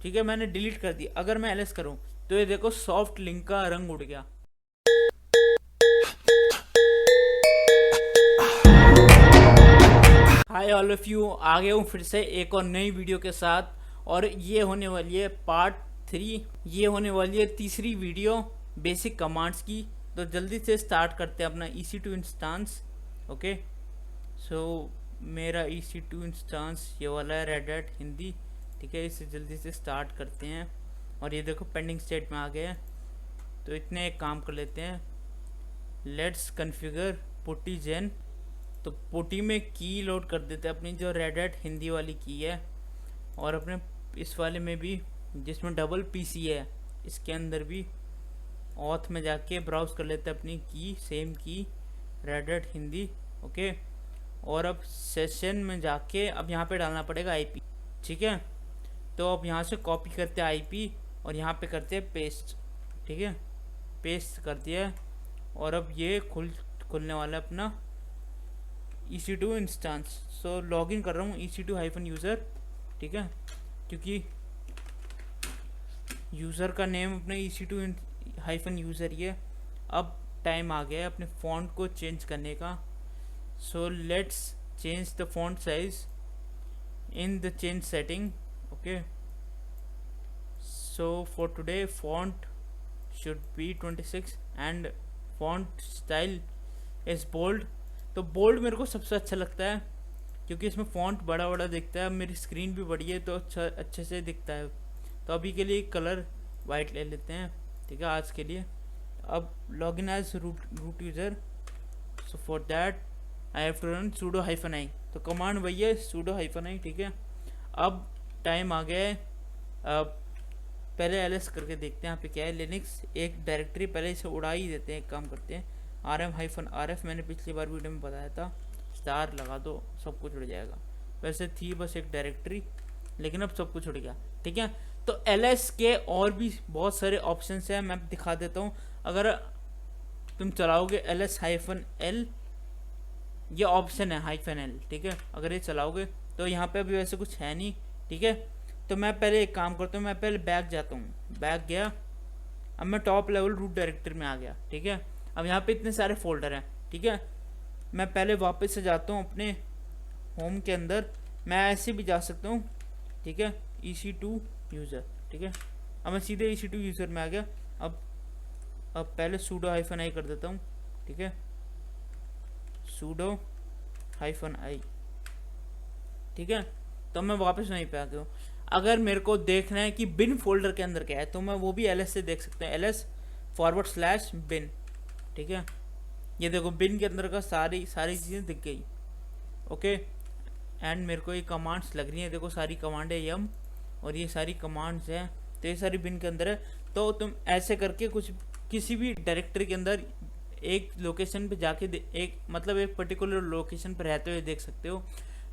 ठीक है, मैंने डिलीट कर दी। अगर मैं एलएस करूँ तो ये देखो सॉफ्ट लिंक का रंग उड़ गया। हाय ऑल ऑफ यू, आ गया हूँ फिर से एक और नई वीडियो के साथ। और ये होने वाली है पार्ट 3। ये होने वाली है तीसरी वीडियो बेसिक कमांड्स की। तो जल्दी से स्टार्ट करते हैं अपना EC2 इंस्टांस। ओके, सो मेरा EC2 इंस्टांस ये वाला है, रेड हैट हिंदी। ठीक है, इसे जल्दी से स्टार्ट करते हैं। और ये देखो पेंडिंग स्टेट में आ गया है। तो इतने एक काम कर लेते हैं, लेट्स कन्फिगर पुटी जेन। तो पुटी में की लोड कर देते हैं अपनी, जो रेड हैट हिंदी वाली की है। और अपने इस वाले में भी, जिसमें डबल PC है, इसके अंदर भी ऑथ में जाके ब्राउज कर लेते हैं अपनी की, सेम की रेड हैट हिंदी। ओके, और अब सेशन में जाके अब यहाँ पे डालना पड़ेगा IP। ठीक है, तो अब यहाँ से कॉपी करते हैं IP और यहाँ पे करते हैं पेस्ट। ठीक है, पेस्ट कर दिया। और अब ये खुलने वाला है अपना EC2 इंस्टांस। सो लॉगिन कर रहा हूँ EC2-यूज़र। ठीक है, क्योंकि यूज़र का नेम अपना EC2-यूज़र ही है। अब टाइम आ गया है अपने फ़ॉन्ट को चेंज करने का। So let's change the font size in the change setting. Okay, so for today font should be 26 and font style is bold. तो बोल्ड मेरे को सबसे अच्छा लगता है, क्योंकि इसमें फ़ॉन्ट बड़ा बड़ा दिखता है। मेरी स्क्रीन भी बड़ी है तो अच्छे से दिखता है। तो अभी के लिए कलर वाइट ले लेते हैं। ठीक है, आज के लिए। अब login as root user. So for that I have to run sudo-i। तो कमांड वही है, sudo-i। ठीक है, अब टाइम आ गया है। अब पहले एलएस करके देखते हैं यहाँ पे क्या है। लिनक्स एक डायरेक्टरी पहले इसे उड़ा ही देते हैं। एक काम करते हैं, rm-rf, मैंने पिछली बार वीडियो में बताया था, स्टार लगा दो, सब कुछ उड़ जाएगा। वैसे थी बस एक डायरेक्टरी, लेकिन अब सब कुछ उड़ गया। ठीक है, तो एलएस के और भी बहुत सारे ऑप्शंस हैं, मैं दिखा देता हूँ। अगर तुम चलाओगे ls-l, ये ऑप्शन है -l। ठीक है, अगर ये चलाओगे तो यहाँ पे अभी वैसे कुछ है नहीं। ठीक है, तो मैं पहले एक काम करता हूँ, मैं पहले बैक जाता हूँ। बैक गया, अब मैं टॉप लेवल रूट डायरेक्टरी में आ गया। ठीक है, अब यहाँ पे इतने सारे फोल्डर हैं। ठीक है, मैं पहले वापस से जाता हूँ अपने होम के अंदर। मैं ऐसे भी जा सकता हूँ। ठीक है, EC2 यूज़र। ठीक है, अब मैं सीधे EC2 यूज़र में आ गया। अब पहले sudo-i कर देता हूँ। ठीक है, sudo-i। ठीक है, तो मैं वापस वहीं पे आ गया हूँ। अगर मेरे को देखना है कि बिन फोल्डर के अंदर क्या है, तो मैं वो भी ls से देख सकता हूँ, ls/bin। ठीक है, ये देखो बिन के अंदर का सारी चीज़ें दिख गई। ओके, एंड मेरे को ये कमांड्स लग रही हैं, देखो सारी कमांड है यम, और ये सारी कमांड्स हैं। तो ये सारी बिन के अंदर है। तो तुम ऐसे करके किसी भी डायरेक्टरी के अंदर एक लोकेशन पे जाके एक पर्टिकुलर लोकेशन पर रहते हुए देख सकते हो।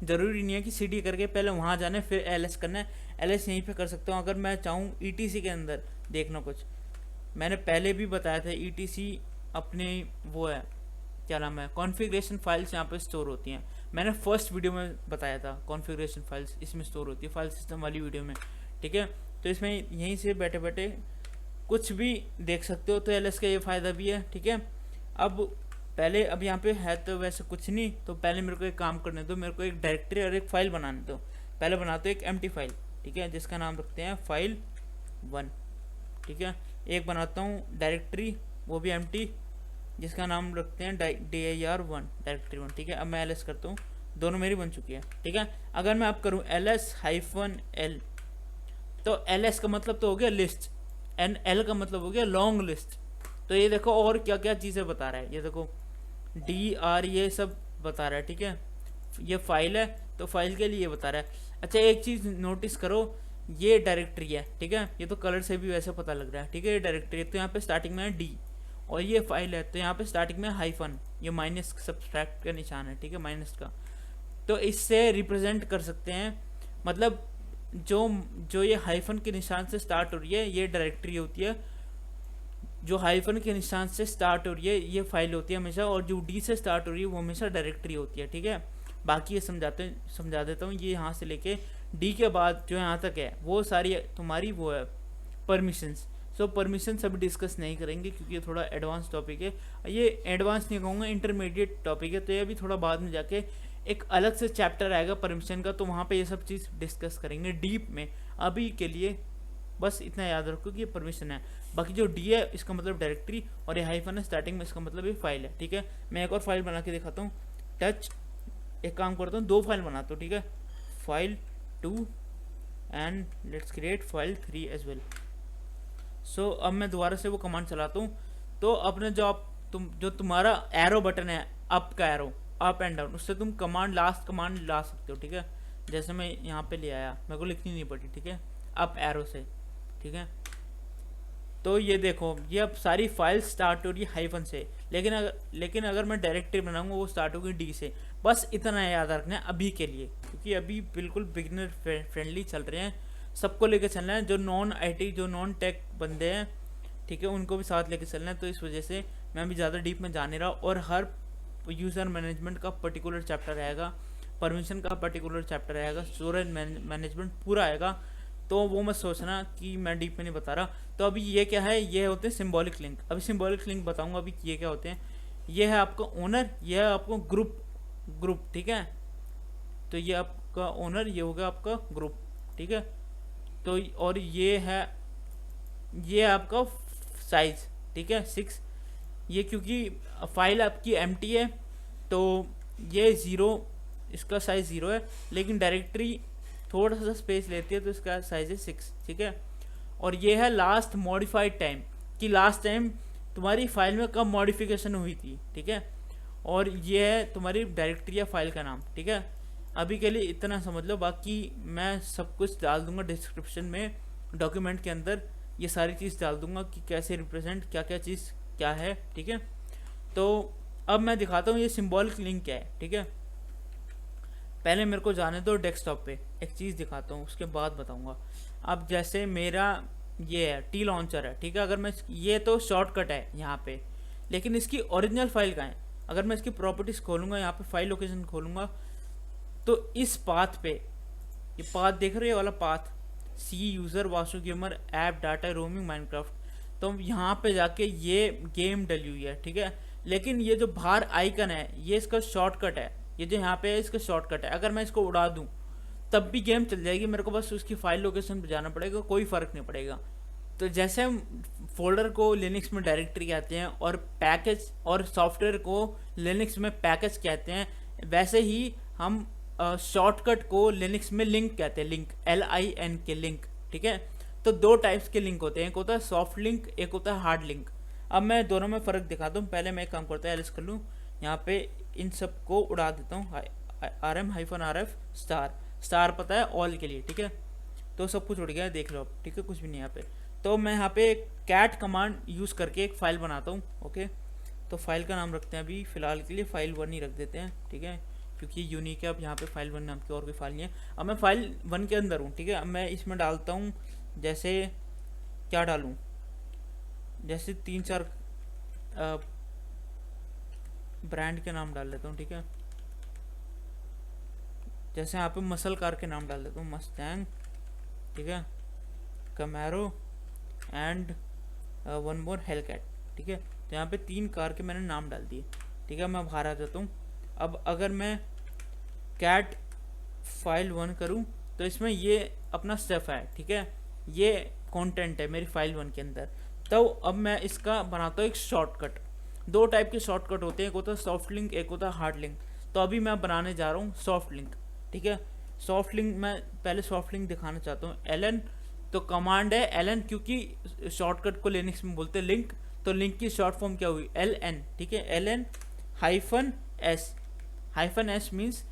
ज़रूरी नहीं है कि CD करके पहले वहाँ जाना है फिर LS करना है। LS यहीं पे कर सकता हूँ। अगर मैं चाहूँ ETC के अंदर देखना कुछ, मैंने पहले भी बताया था, ETC अपने वो है, क्या नाम है, कॉन्फ़िगरेशन फाइल्स यहाँ पे स्टोर होती हैं। मैंने फर्स्ट वीडियो में बताया था, कॉन्फ़िगरेशन फाइल्स इसमें स्टोर होती है, फाइल सिस्टम वाली वीडियो में। ठीक है, तो इसमें यहीं से बैठे बैठे कुछ भी देख सकते हो। तो LS का ये फ़ायदा भी है। ठीक है, अब यहाँ पे है तो वैसे कुछ नहीं। तो पहले मेरे को एक काम करने दो, मेरे को एक डायरेक्टरी और एक फाइल बनाने दो। पहले बनाते हो एक एम्प्टी फाइल। ठीक है, जिसका नाम रखते हैं file1। ठीक है, एक बनाता हूँ डायरेक्टरी, वो भी एम्प्टी, जिसका नाम रखते हैं dir1, डायरेक्टरी 1। ठीक है, अब मैं ls करता हूँ, दोनों मेरी बन चुकी है। ठीक है, अगर मैं अब करूँ ls-l, तो ls का मतलब तो हो गया लिस्ट, एंड l का मतलब हो गया लॉन्ग लिस्ट। तो ये देखो और क्या क्या चीज़ें बता रहा है, ये देखो dr ये सब बता रहा है। ठीक है, ये फाइल है तो फाइल के लिए बता रहा है। अच्छा, एक चीज़ नोटिस करो, ये डायरेक्टरी है। ठीक है, ये तो कलर से भी वैसे पता लग रहा है। ठीक है, ये डायरेक्टरी है तो यहाँ पे स्टार्टिंग में है D, और ये फाइल है तो यहाँ पे स्टार्टिंग में हाइफन, ये माइनस सब्सट्रैक्ट का निशान है। ठीक है, माइनस का। तो इससे रिप्रेजेंट कर सकते हैं, मतलब जो ये हाइफन के निशान से स्टार्ट हो रही है ये डायरेक्टरी होती है, जो हाइफन के निशान से स्टार्ट हो रही है ये फाइल होती है हमेशा, और जो D से स्टार्ट हो रही है वो हमेशा डायरेक्टरी होती है। ठीक है, बाकी ये समझा देता हूँ। ये यहाँ से लेके डी के बाद जो यहाँ तक है वो सारी तुम्हारी वो है परमिशंस। सो परमिशंस अभी डिस्कस नहीं करेंगे क्योंकि ये थोड़ा एडवांस टॉपिक है, ये एडवांस नहीं कहूँगा, इंटरमीडिएट टॉपिक है, तो ये भी थोड़ा बाद में जाके एक अलग से चैप्टर आएगा परमिशन का, तो वहाँ पे ये सब चीज़ डिस्कस करेंगे डीप में। अभी के लिए बस इतना याद रखो कि ये परमिशन है। बाकी जो डी है इसका मतलब डायरेक्टरी, और ये हाइफन है स्टार्टिंग में, इसका मतलब ये फाइल है। ठीक है, मैं एक और फाइल बना के दिखाता हूँ। टच, एक काम करता हूँ, 2 फाइल बनाता हूँ। ठीक है, file 2 and let's create file 3 as well. So अब मैं दोबारा से वो कमांड चलाता हूँ, तो अपने जो तुम्हारा एरो बटन है, अप का एरो, अप एंड डाउन, उससे तुम लास्ट कमांड ला सकते हो। ठीक है, जैसे मैं यहाँ पे ले आया, मेरे को लिखनी नहीं पड़ी। ठीक है, अप एरो से। ठीक है, तो ये देखो ये अब सारी फाइल स्टार्ट हो रही है हाइफन से, लेकिन अगर मैं डायरेक्टरी बनाऊंगा वो स्टार्ट होगी डी से। बस इतना याद रखना है अभी के लिए, क्योंकि अभी बिल्कुल बिगिनर फ्रेंडली चल रहे हैं, सबको लेके चलना है, जो नॉन आईटी जो नॉन टेक बंदे हैं, ठीक है, उनको भी साथ लेके चलना है। तो इस वजह से मैं अभी ज़्यादा डीप में जा नहीं रहा, और हर यूज़र मैनेजमेंट का पर्टिकुलर चैप्टर आएगा, परमिशन का पर्टिकुलर चैप्टर आएगा, स्टोरेज मैनेजमेंट पूरा आएगा, तो वो मत सोचना कि मैं डीप में नहीं बता रहा। तो अभी ये क्या है, ये होते हैं सिंबॉलिक लिंक। अभी सिंबॉलिक लिंक बताऊंगा अभी ये क्या होते हैं। ये है आपका ओनर, ये है आपको ग्रुप। ठीक है, तो ये आपका ओनर, ये होगा आपका ग्रुप। ठीक है, तो और ये आपका साइज। ठीक है, 6। ये क्योंकि फाइल आपकी एम्प्टी है तो ये 0, इसका साइज 0 है, लेकिन डायरेक्टरी थोड़ा सा स्पेस लेती है तो इसका साइज है 6। ठीक है, और ये है लास्ट मॉडिफाइड टाइम, कि लास्ट टाइम तुम्हारी फाइल में कब मॉडिफिकेशन हुई थी। ठीक है, और ये है तुम्हारी डायरेक्टरी या फाइल का नाम। ठीक है, अभी के लिए इतना समझ लो, बाकी मैं सब कुछ डाल दूंगा डिस्क्रिप्शन में, डॉक्यूमेंट के अंदर ये सारी चीज़ डाल दूंगा कि कैसे रिप्रेजेंट क्या क्या चीज़ क्या है। ठीक है, तो अब मैं दिखाता हूँ ये सिंबॉलिक लिंक क्या है। ठीक है, पहले मेरे को जाने दो डेस्कटॉप पे, एक चीज़ दिखाता हूँ, उसके बाद बताऊँगा। अब जैसे मेरा ये है टी लॉन्चर है। ठीक है, अगर मैं ये तो शॉर्टकट है यहाँ पे, लेकिन इसकी ओरिजिनल फाइल कहाँ है। अगर मैं इसकी प्रॉपर्टीज़ खोलूँगा, यहाँ पे फाइल लोकेशन खोलूँगा, तो इस पाथ पे, ये पाथ देख रहे हो वाला path, C user Vasu gamer app data roaming Minecraft, तो यहाँ पे जाके ये गेम डली हुई है। ठीक है, लेकिन ये जो बाहर आइकन है ये इसका शॉर्टकट है, ये जो यहाँ पे है इसका शॉर्टकट है। अगर मैं इसको उड़ा दूँ तब भी गेम चल जाएगी, मेरे को बस उसकी फाइल लोकेशन पे जाना पड़ेगा, कोई फ़र्क नहीं पड़ेगा। तो जैसे हम फोल्डर को लिनक्स में डायरेक्टरी कहते हैं और पैकेज और सॉफ्टवेयर को लिनक्स में पैकेज कहते हैं, वैसे ही हम शॉर्टकट को लिनक्स में लिंक कहते हैं, लिंक LINK के लिंक। ठीक है, तो 2 टाइप्स के लिंक होते हैं, एक होता है सॉफ्ट लिंक, एक होता है हार्ड लिंक। अब मैं दोनों में फ़र्क दिखाता हूँ। पहले मैं एक काम करता है, एलिस कर लूँ, यहाँ पे इन सब को उड़ा देता हूँ, RM-RF स्टार पता है ऑल के लिए। ठीक है, तो सब कुछ उड़ गया है, देख लो अब। ठीक है, कुछ भी नहीं यहाँ पे। तो मैं यहाँ पे कैट कमांड यूज़ करके एक फ़ाइल बनाता हूँ। ओके, तो फाइल का नाम रखते हैं अभी फ़िलहाल के लिए फाइल 1 ही रख देते हैं। ठीक है, क्योंकि यूनिक है। अब यहाँ पे फाइल 1 नाम की और कोई फाइल नहीं है। अब मैं फाइल 1 के अंदर हूँ। ठीक है, अब मैं इसमें डालता हूँ, जैसे क्या डालूँ, जैसे 3-4 ब्रांड के नाम डाल लेता हूँ। ठीक है, जैसे यहाँ पे मसल कार के नाम डाल देता हूँ, मस्टैंग। ठीक है, कैमरो एंड 1 मोर हेलकैट। ठीक है, तो यहाँ पे 3 कार के मैंने नाम डाल दिए। ठीक है, मैं बाहर आ जाता हूँ। अब अगर मैं कैट फाइल 1 करूँ तो इसमें ये अपना स्टेप है। ठीक है, ये कंटेंट है मेरी फाइल 1 के अंदर। तो अब मैं इसका बनाता हूँ एक शॉर्टकट। 2 टाइप के शॉर्टकट होते हैं, एक होता है सॉफ्ट लिंक, एक होता है हार्ड लिंक। तो अभी मैं बनाने जा रहा हूँ सॉफ्ट लिंक। ठीक है, सॉफ्ट लिंक मैं पहले सॉफ्ट लिंक दिखाना चाहता हूँ। LN तो कमांड है LN, क्योंकि शॉर्टकट को लिनक्स में बोलते हैं लिंक, तो लिंक की शॉर्ट फॉर्म क्या हुई LN। ठीक है, LN -S मीन्स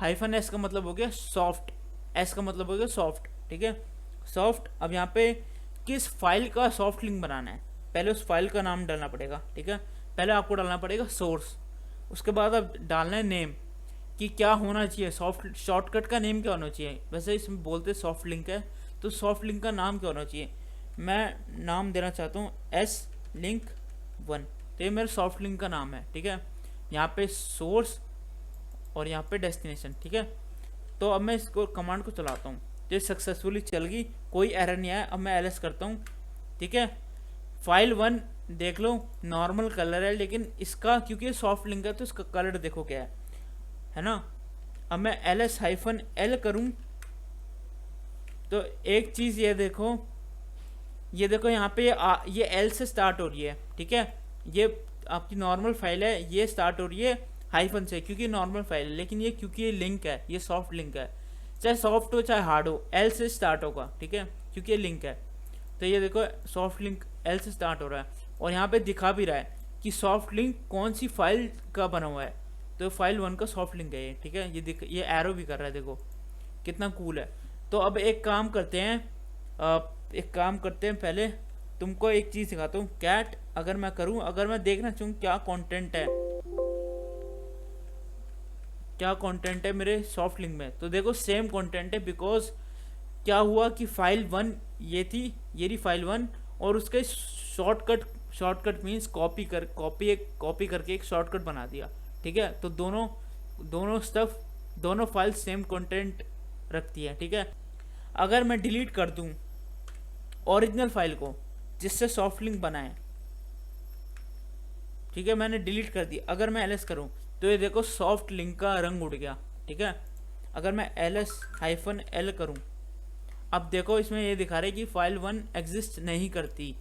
-S का मतलब हो गया सॉफ्ट, S का मतलब हो गया सॉफ्ट। ठीक है, सॉफ्ट। अब यहाँ पे किस फाइल का सॉफ्ट लिंक बनाना है, पहले उस फाइल का नाम डालना पड़ेगा। ठीक है, पहले आपको डालना पड़ेगा सोर्स, उसके बाद अब डालना है नेम, कि क्या होना चाहिए सॉफ्ट शॉर्टकट का नेम क्या होना चाहिए। वैसे इसमें बोलते सॉफ्ट लिंक है, तो सॉफ्ट लिंक का नाम क्या होना चाहिए। मैं नाम देना चाहता हूँ S-Link1, तो ये मेरा सॉफ्ट लिंक का नाम है। ठीक है, यहाँ पे सोर्स और यहाँ पे डेस्टिनेशन। ठीक है, तो अब मैं इसको कमांड को चलाता हूँ, तो सक्सेसफुली चल गई, कोई एरर नहीं आया। अब मैं एलएस करता हूँ, ठीक है। फाइल 1 देख लो नॉर्मल कलर है, लेकिन इसका क्योंकि सॉफ्ट लिंक है तो इसका कलर देखो क्या है ना। अब मैं ls-l करूँ तो एक चीज़ ये देखो यहाँ पे ये एल से स्टार्ट हो रही है, ठीक है। ये आपकी नॉर्मल फाइल है, ये स्टार्ट हो रही है हाइफन से क्योंकि नॉर्मल फाइल है, लेकिन ये क्योंकि ये लिंक है, ये सॉफ्ट लिंक है, चाहे सॉफ्ट हो चाहे हार्ड हो, एल से स्टार्ट होगा, ठीक है, क्योंकि ये लिंक है। तो ये देखो सॉफ्ट लिंक एल से स्टार्ट हो रहा है, और यहाँ पे दिखा भी रहा है कि सॉफ्ट लिंक कौन सी फाइल का बना हुआ है, तो फाइल 1 का सॉफ्ट लिंक है ये, ठीक है। ये एरो भी कर रहा है, देखो कितना कूल है। तो अब एक काम करते हैं, पहले तुमको एक चीज़ सिखाता हूँ। कैट अगर मैं करूँ, अगर मैं देखना चाहूँ क्या कंटेंट है मेरे सॉफ्ट लिंक में, तो देखो सेम कंटेंट है। बिकॉज क्या हुआ कि फाइल 1 ये थी, ये रही फाइल 1, और उसके शॉर्टकट मीन्स कॉपी करके एक शॉर्टकट बना दिया, ठीक है। तो दोनों फाइल सेम कंटेंट रखती है, ठीक है। अगर मैं डिलीट कर दूं ओरिजिनल फाइल को जिससे सॉफ्ट लिंक बना है, ठीक है, मैंने डिलीट कर दी। अगर मैं ls करूं तो ये देखो सॉफ्ट लिंक का रंग उड़ गया, ठीक है। अगर मैं ls-l करूं, अब देखो इसमें ये दिखा रहा है कि फाइल 1 एग्जिस्ट नहीं करती।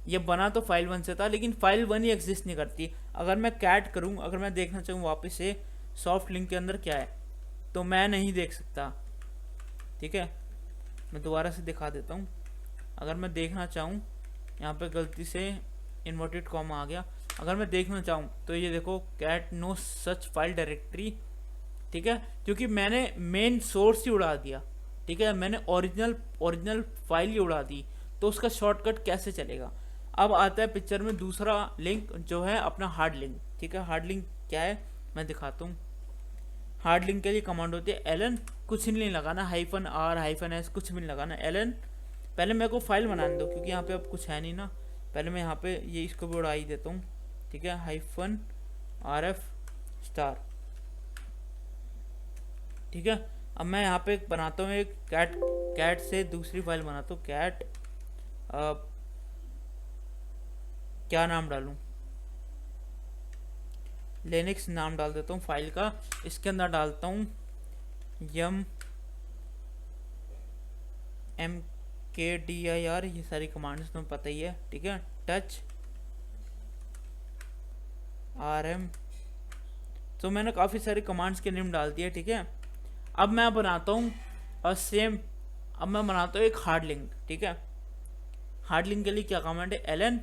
ये बना तो फाइल 1 से था, लेकिन फाइल 1 ही एग्जिस्ट नहीं करती। अगर मैं कैट करूं, अगर मैं देखना चाहूँ वापस से सॉफ्ट लिंक के अंदर क्या है, तो मैं नहीं देख सकता, ठीक है। मैं दोबारा से दिखा देता हूँ। अगर मैं देखना चाहूँ, यहाँ पे गलती से इन्वर्टेड कॉमा आ गया। अगर मैं देखना चाहूँ तो ये देखो cat no such file directory, ठीक है, क्योंकि मैंने मेन सोर्स ही उड़ा दिया, ठीक है। मैंने ओरिजिनल फाइल ही उड़ा दी, तो उसका शॉर्टकट कैसे चलेगा। अब आता है पिक्चर में दूसरा लिंक जो है अपना हार्ड लिंक, ठीक है। हार्ड लिंक क्या है मैं दिखाता हूँ। हार्ड लिंक के लिए कमांड होती है ln, कुछ नहीं लगाना, -r-s कुछ भी नहीं लगाना, ln। पहले मेरे को फाइल बनाने दो क्योंकि यहाँ पे अब कुछ है नहीं ना। पहले मैं यहाँ पे ये इसको भी उड़ा ही देता हूँ, ठीक है, -rf स्टार, ठीक है। अब मैं यहाँ पे बनाता हूँ एक कैट से दूसरी फाइल बनाता हूँ। कैट क्या नाम डालूँ, लिनक्स नाम डाल देता हूँ फाइल का। इसके अंदर डालता हूँ mkdir, ये सारी कमांड्स तुम्हें पता ही है, ठीक है। टच rm, तो मैंने काफ़ी सारे कमांड्स के नेम डाल दिए, ठीक है। अब मैं बनाता हूँ अब मैं बनाता हूँ एक हार्ड लिंक, ठीक है। हार्ड लिंक के लिए क्या कमांड है, ln।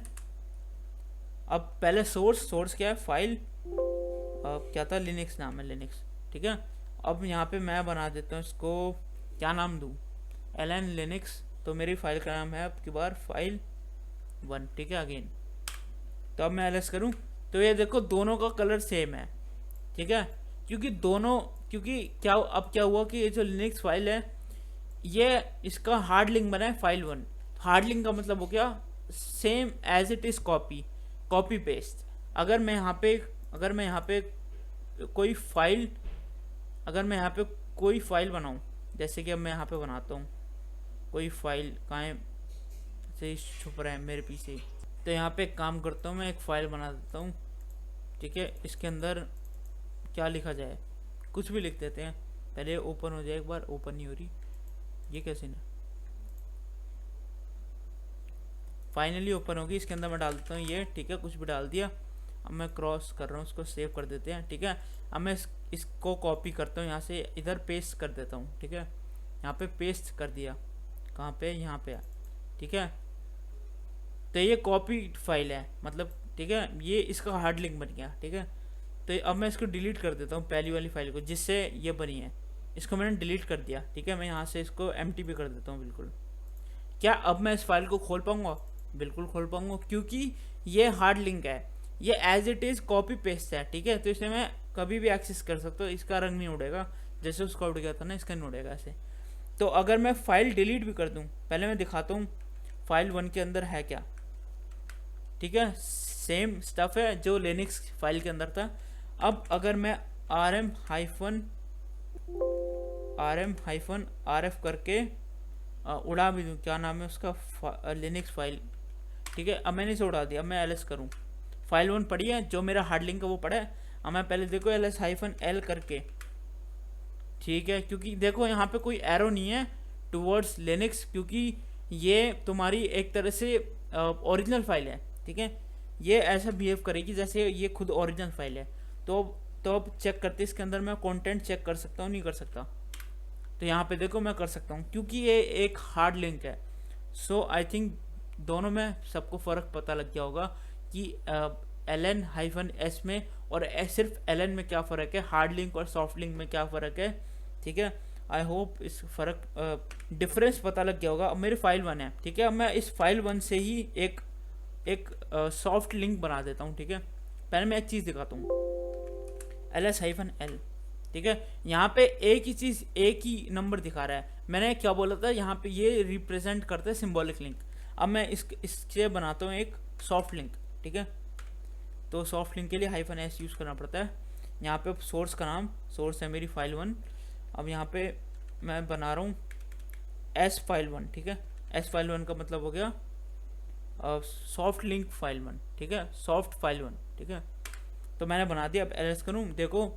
अब पहले सोर्स क्या है, फाइल क्या था, लिनक्स नाम है, लिनक्स, ठीक है। अब यहाँ पे मैं बना देता हूँ इसको, क्या नाम दूँ, ln लिनक्स। तो मेरी फाइल का नाम है अब की बार फाइल 1, ठीक है, अगेन। तो अब मैं ls करूँ तो ये देखो दोनों का कलर सेम है, ठीक है, क्योंकि क्या हुआ कि ये जो लिनक्स फाइल है, ये इसका हार्ड लिंक बना है फाइल 1। हार्ड लिंक का मतलब हो गया same as it is copy paste. अगर मैं यहाँ पे कोई फाइल बनाऊँ, जैसे कि अब मैं यहाँ पे बनाता हूँ कोई फाइल, कहाँ से छुप रहा है मेरे पीछे, तो यहाँ पे एक काम करता हूँ, मैं एक फाइल बना देता हूँ, ठीक है। इसके अंदर क्या लिखा जाए, कुछ भी लिख देते हैं, पहले ओपन हो जाए एक बार। ओपन नहीं हो रही, ये कैसे ना, फाइनली ओपन होगी। इसके अंदर मैं डाल देता हूँ ये, ठीक है, कुछ भी डाल दिया। अब मैं क्रॉस कर रहा हूँ, उसको सेव कर देते हैं, ठीक है। अब मैं इसको कॉपी करता हूँ, यहाँ से इधर पेस्ट कर देता हूँ, ठीक है। यहाँ पे पेस्ट कर दिया, कहाँ पे, यहाँ पे, ठीक है। तो ये कॉपी फाइल है मतलब, ठीक है, ये इसका हार्ड लिंक बन गया, ठीक है। तो अब मैं इसको डिलीट कर देता हूँ, पहली वाली फाइल को जिससे ये बनी है, इसको मैंने डिलीट कर दिया, ठीक है। मैं यहाँ से इसको empty कर देता हूँ, बिल्कुल। क्या अब मैं इस फाइल को खोल पाऊँगा, बिल्कुल खोल पाऊँगा, क्योंकि ये हार्ड लिंक है, ये as it is copy paste है, ठीक है। तो इसे मैं कभी भी एक्सेस कर सकता हूँ, इसका रंग नहीं उड़ेगा, जैसे उसका उड़ गया था ना, इसका नहीं उड़ेगा ऐसे। तो अगर मैं फाइल डिलीट भी कर दूँ, पहले मैं दिखाता हूँ फाइल 1 के अंदर है क्या, ठीक है, सेम स्टफ है जो लिनक्स फाइल के अंदर था। अब अगर मैं rm-rf करके उड़ा भी दूँ, क्या नाम है उसका, लिनक्स फाइल। ठीक है, अब मैंने इसे उड़ा दिया। अब मैं ls करूँ, फाइल 1 पड़ी है जो मेरा हार्ड लिंक है वो पड़ा है। अब मैं पहले देखो ls-l करके, ठीक है, क्योंकि देखो यहाँ पे कोई एरो नहीं है टूवर्ड्स लिनक्स, क्योंकि ये तुम्हारी एक तरह से ओरिजिनल फाइल है। ठीक है, ये ऐसा बिहेव करेगी जैसे ये खुद ओरिजिनल फाइल है। तो अब चेक करते इसके अंदर मैं कंटेंट चेक कर सकता हूँ, नहीं कर सकता? तो यहाँ पे देखो मैं कर सकता हूँ क्योंकि ये एक हार्ड लिंक है। सो आई थिंक दोनों में सबको फ़र्क पता लग गया होगा कि ln-s में और सिर्फ ln में क्या फ़र्क है, हार्ड लिंक और सॉफ्ट लिंक में क्या फ़र्क है। ठीक है, आई होप इस फ़र्क डिफरेंस पता लग गया होगा। अब मेरी फाइल 1 है, ठीक है, अब मैं इस फाइल 1 से ही एक सॉफ्ट लिंक बना देता हूँ। ठीक है, पहले मैं एक चीज़ दिखाता हूँ, ls-l। ठीक है, यहाँ पे एक ही चीज़, एक ही नंबर दिखा रहा है। मैंने क्या बोला था, यहाँ पे ये रिप्रेजेंट करता है सिंबॉलिक लिंक। अब मैं इससे बनाता हूँ एक सॉफ्ट लिंक। ठीक है, तो सॉफ्ट लिंक के लिए -s यूज़ करना पड़ता है। यहाँ पे सोर्स का नाम, सोर्स है मेरी फाइल 1। अब यहाँ पे मैं बना रहा हूँ s फाइल 1। ठीक है, s फाइल 1 का मतलब हो गया सॉफ्ट लिंक फाइल 1। ठीक है, सॉफ्ट फाइल 1। ठीक है, तो मैंने बना दिया। अब ls करूँ, देखो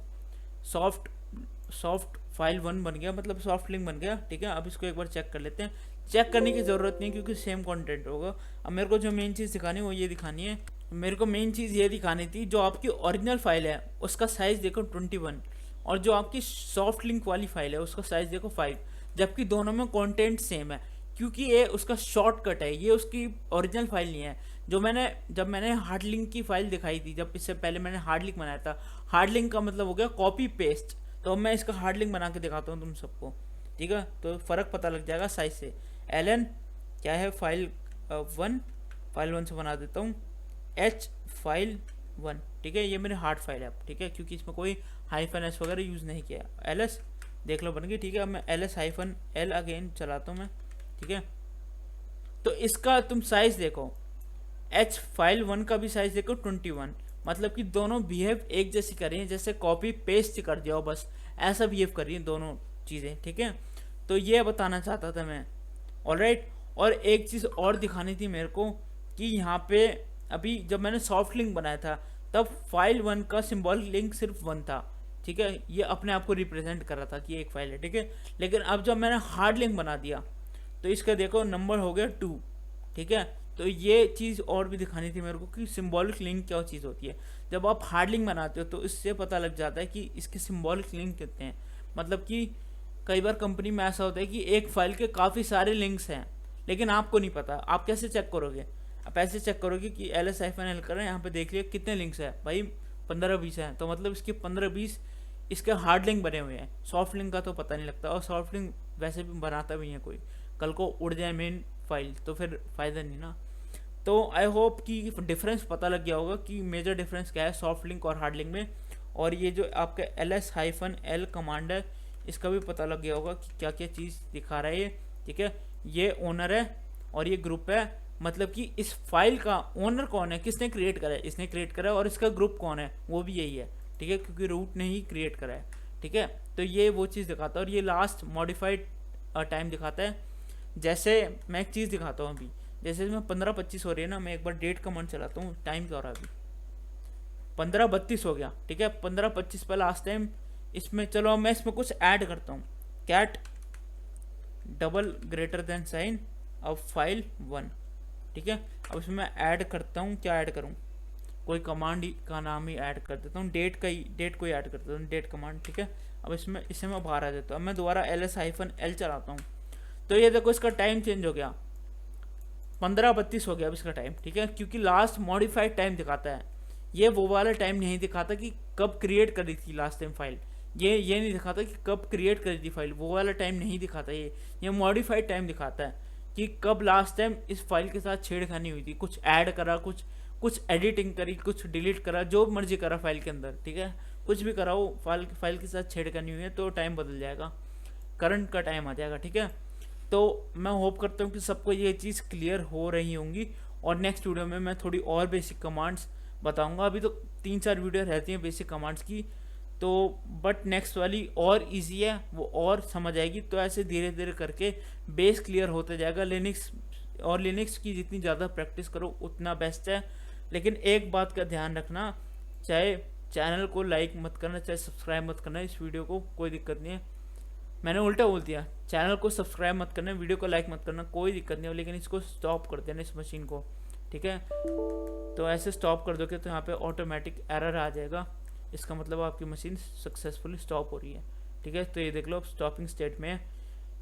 सॉफ्ट फाइल 1 बन गया, मतलब सॉफ्ट लिंक बन गया। ठीक है, अब इसको एक बार चेक कर लेते हैं। चेक करने की ज़रूरत नहीं क्योंकि सेम कंटेंट होगा। अब मेरे को जो मेन चीज़ दिखानी है वो ये दिखानी है। मेरे को मेन चीज़ ये दिखानी थी, जो आपकी ओरिजिनल फाइल है उसका साइज़ देखो 21, और जो आपकी सॉफ्ट लिंक वाली फाइल है उसका साइज़ देखो 5, जबकि दोनों में कंटेंट सेम है। क्योंकि ये उसका शॉर्टकट है, ये उसकी ओरिजिनल फाइल नहीं है। जब मैंने हार्ड लिंक की फाइल दिखाई थी, जब इससे पहले मैंने हार्ड लिंक बनाया था, हार्ड लिंक का मतलब हो गया कॉपी पेस्ट। तो अब मैं इसका हार्ड लिंक बना के दिखाता हूँ तुम सबको। ठीक है, तो फ़र्क पता लग जाएगा साइज से। ln क्या है, फाइल 1, फाइल 1 से बना देता हूँ h फाइल 1। ठीक है, ये मेरी हार्ड फाइल है। ठीक है, क्योंकि इसमें कोई -s वगैरह यूज़ नहीं किया। ls देख लो बन गई। ठीक है, अब मैं ls-l अगेन चलाता हूँ मैं। ठीक है, तो इसका तुम साइज़ देखो, h फाइल 1 का भी साइज़ देखो 21, मतलब कि दोनों बिहेव एक जैसी कर रही हैं, जैसे कॉपी पेस्ट कर दिया हो, बस ऐसा बिहेव कर रही हैं दोनों चीज़ें। ठीक है, तो ये बताना चाहता था मैं। ऑलराइट, और एक चीज़ और दिखानी थी मेरे को कि यहाँ पे अभी जब मैंने सॉफ्ट लिंक बनाया था तब फाइल 1 का सिंबॉलिक लिंक सिर्फ 1 था। ठीक है, ये अपने आप को रिप्रेजेंट कर रहा था कि एक फाइल है। ठीक है, लेकिन अब जब मैंने हार्ड लिंक बना दिया तो इसका देखो नंबर हो गया 2। ठीक है, तो ये चीज़ और भी दिखानी थी मेरे को कि सिंबॉलिक लिंक क्या चीज़ होती है। जब आप हार्ड लिंक बनाते हो तो इससे पता लग जाता है कि इसके सिंबॉलिक लिंक कितने हैं। मतलब कि कई बार कंपनी में ऐसा होता है कि एक फाइल के काफ़ी सारे लिंक्स हैं, लेकिन आपको नहीं पता। आप कैसे चेक करोगे? आप ऐसे चेक करोगे कि ls-l कर रहे हैं, यहाँ पे देख लिया कितने लिंक्स हैं भाई, 15-20 हैं, तो मतलब इसके 15-20 इसके हार्ड लिंक बने हुए हैं। सॉफ्ट लिंक का तो पता नहीं लगता, और सॉफ्ट लिंक वैसे भी बनाता भी नहीं है कोई। कल को उड़ जाए मेन फाइल तो फिर फ़ायदा नहीं ना। तो आई होप कि डिफरेंस पता लग गया होगा कि मेजर डिफरेंस क्या है सॉफ्ट लिंक और हार्ड लिंक में। और ये जो आपका ls-l कमांड है इसका भी पता लग गया होगा कि क्या क्या चीज़ दिखा रहा है ये। ठीक है, ये ओनर है और ये ग्रुप है, मतलब कि इस फाइल का ओनर कौन है, किसने क्रिएट करा है, इसने क्रिएट करा है, और इसका ग्रुप कौन है वो भी यही है। ठीक है, क्योंकि रूट ने ही क्रिएट करा है। ठीक है, तो ये वो चीज़ दिखाता है। और ये लास्ट मॉडिफाइड टाइम दिखाता है। जैसे मैं एक चीज़ दिखाता हूँ अभी, जैसे इसमें 15:25 हो रही है ना, मैं एक बार डेट कमांड चलाता हूँ, टाइम क्या हो रहा है अभी, 15:32 हो गया। ठीक है, 15:25 पर लास्ट टाइम इसमें। चलो अब मैं इसमें कुछ ऐड करता हूँ, कैट $! अब फाइल 1। ठीक है, अब इसमें मैं ऐड करता हूँ, क्या ऐड करूँ, कोई कमांड का नाम ही ऐड कर देता हूँ, डेट को ही ऐड कर देता हूँ, डेट कमांड। ठीक है, अब इससे मैं बाहर आ जाता हूँ। अब मैं दोबारा ls-l चलाता हूँ, तो ये देखो इसका टाइम चेंज हो गया, 15:32 हो गया अब इसका टाइम। ठीक है, क्योंकि लास्ट मॉडिफाइड टाइम दिखाता है, ये वो वाला टाइम नहीं दिखाता कि कब क्रिएट करी थी लास्ट टाइम फाइल। ये नहीं दिखाता कि कब क्रिएट करी थी फाइल, वो वाला टाइम नहीं दिखाता। ये मॉडिफाइड टाइम दिखाता है कि कब लास्ट टाइम इस फाइल के साथ छेड़खानी हुई थी, कुछ ऐड करा, कुछ एडिटिंग करी, कुछ डिलीट करा, जो मर्जी करा फाइल के अंदर। ठीक है, कुछ भी कराओ, फाइल के साथ छेड़खानी हुई है तो टाइम बदल जाएगा, करंट का टाइम आ जाएगा। ठीक है, तो मैं होप करता हूँ कि सबको ये चीज़ क्लियर हो रही होंगी, और नेक्स्ट वीडियो में मैं थोड़ी और बेसिक कमांड्स बताऊँगा। अभी तो 3-4 वीडियो रहती हैं बेसिक कमांड्स की, तो बट नेक्स्ट वाली और इजी है, वो और समझ आएगी। तो ऐसे धीरे धीरे करके बेस क्लियर होता जाएगा लिनक्स, और लिनक्स की जितनी ज़्यादा प्रैक्टिस करो उतना बेस्ट है। लेकिन एक बात का ध्यान रखना, चाहे चैनल को लाइक मत करना, चाहे सब्सक्राइब मत करना इस वीडियो को, कोई दिक्कत नहीं है। मैंने उल्टा बोल दिया, चैनल को सब्सक्राइब मत करना, वीडियो को लाइक मत करना, कोई दिक्कत नहीं हो, लेकिन इसको स्टॉप कर देना इस मशीन को, ठीक है। तो ऐसे स्टॉप कर दोगे तो यहाँ पे ऑटोमेटिक एरर आ जाएगा, इसका मतलब आपकी मशीन सक्सेसफुली स्टॉप हो रही है, ठीक है। तो ये देख लो अब स्टॉपिंग स्टेट में है।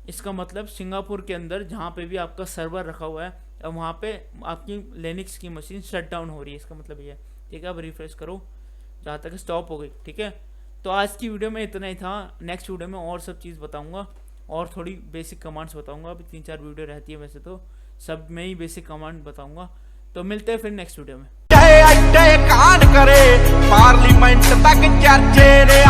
इसका मतलब सिंगापुर के अंदर जहाँ पे भी आपका सर्वर रखा हुआ है, अब वहाँ पे आपकी लिनक्स की मशीन शट डाउन हो रही है, इसका मतलब ये है, ठीक है। अब रिफ्रेश करो जहाँ तक स्टॉप हो गई, ठीक है। तो आज की वीडियो में इतना ही था। नेक्स्ट वीडियो में और सब चीज़ बताऊँगा, और थोड़ी बेसिक कमांड्स बताऊँगा। अभी 3-4 वीडियो रहती है वैसे तो, सब में ही बेसिक कमांड बताऊँगा। तो मिलते हैं फिर नेक्स्ट वीडियो में। कांड करे पार्लियामेंट तक चर्चे रे